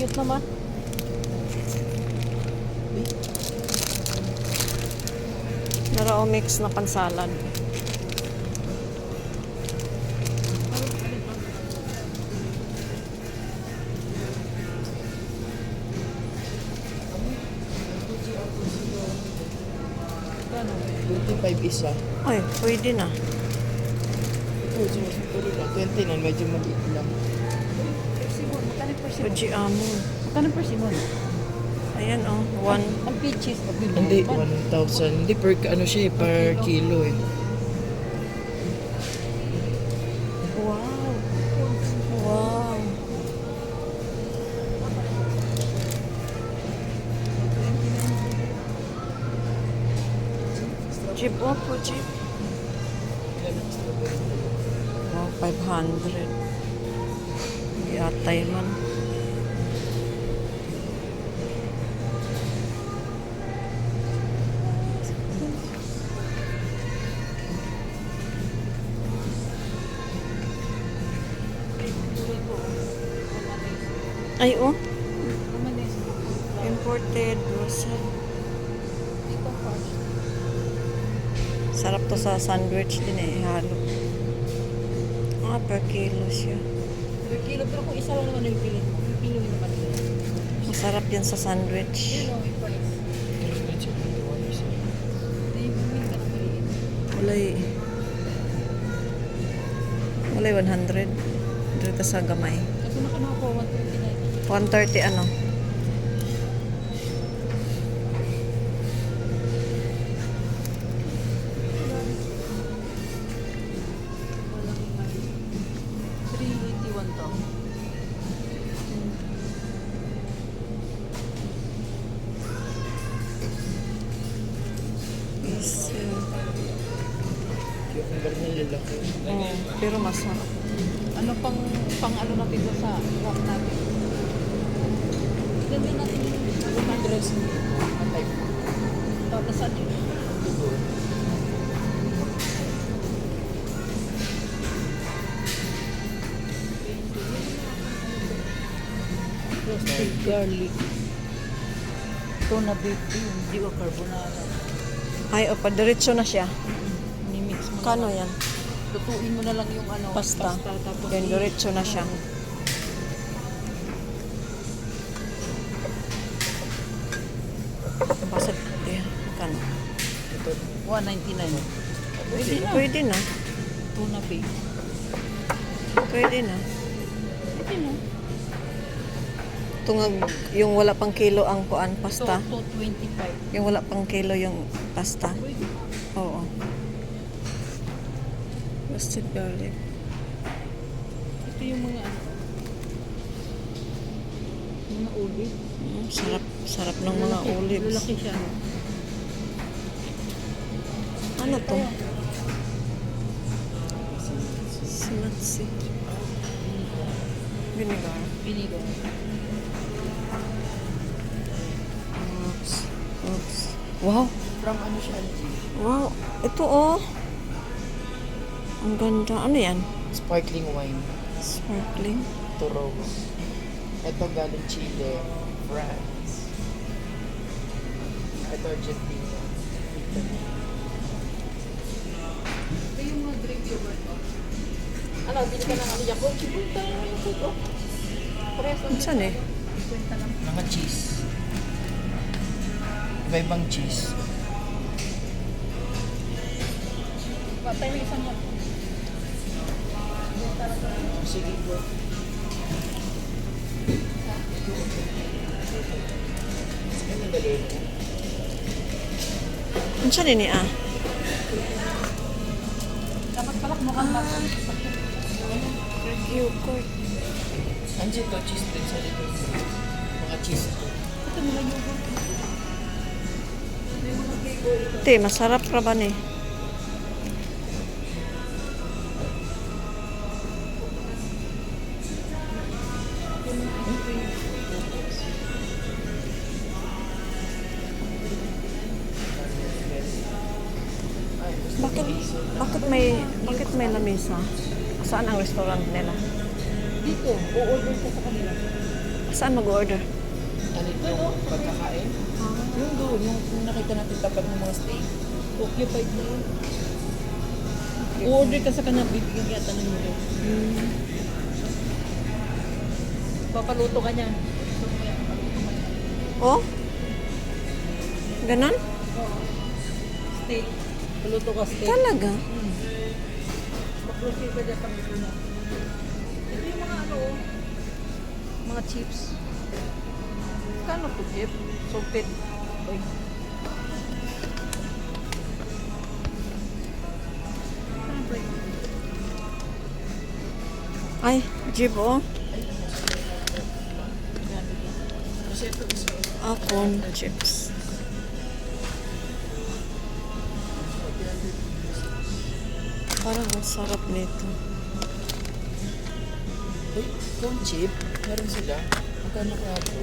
Cute naman. Narao mix na pansalad. Ano? 25 isa. Ay, pwede na. Oh, siguro na. 20 na, medyo maliit lang. Persimmon. Magkano persimmon? Fuji Amon. Magkano persimmon? Ayan oh, one. Ang peaches. Hindi, 1,000. Hindi, per ano siya eh, per kilo eh. Wow. Wow. Jeep oh, po jeep. Wow, 500. Yatay man. Ay oh, imported rosal. Sarap to sa sandwich din eh, halo. Ah, per kilo siya. Per kilo. Pero kung isa lang naman yung pili mo. Yung kilo yung naman yun. Masarap yan sa sandwich. Yun o, yung price. Hindi, bumili ka ng maliit. Walay 100. Dito ka sa gamay. Kasi nakanaw ko, 129. 130 ano? Malaking nga yun. 381 to. Is, Yung garnil lalaki. pero masarap. Ano pang ano natin doon sa wrap natin? Ganda natin yung Dress. Patay po. tapos saan yun? Roasted garlic. Ito na beef yun, hindi o carbonara. Ay, o, padiretso na siya. Ni-mix mo Kano na. yan? Lutuin mo na lang yung ano, Pasta. tapos Yan, diretso na siya. Basat, kano? Ito. 199. Pwede na. Pwede na. Tuna beef. Pwede na. Pwede na. Tungag, yung wala pang kilo ang kuan, pasta. Ito, 25. Yung wala pang kilo yung pasta. Pwede. Oo. Roasted garlic. Ito yung mga ano. Mga olive. Sarap, sarap ng mga olives. Lalaki siya. Ano to? Sinatsi. Vinegar. Vinegar. Oops. Oops. Wow. From ano siya? Wow. Ito oh. Ang ganda. Ano yan? Sparkling wine. Sparkling. Ito rose. Ito galing Chile. France. Ito Argentina. Ito yung mga Greek yogurt. Ano, bili ka ng ano yan? Kung chipunta lang yung puto. Parehas lang. Saan eh? 50 lang. Mga cheese. Iba-ibang cheese. Patay na isang yan. Sige po. Ano dali? Ano siya nini ah? Dapat pala mukhang Greek yogurt. Andiyan to, cheese din sa likod. Mga cheese to. ito nila yogurt. Te, masarap ra ba ni? Bakit may lamesa? Saan ang restaurant nila? Dito, o-order ka sa kanila. Saan mag-order? Ano itong pagkakain? Yung doon, yung nakita natin tapat ng mga steak. Occupied na yun. Order ka sa kanya, bibigyan yata ng mulo. Papaluto ka niyan. Oh? Ganon? Steak. Paluto ka steak. Talaga? Mag-proceed ka dyan pag ito na. Ito yung mga ano, mga chips. Kano to chip? Salted. Ay. Anong plate? Ay, jeep oh. Kasi ito is Corn chips. Parang ang sarap nito. Uy, corn chip. Meron sila. Magkano kaya ito?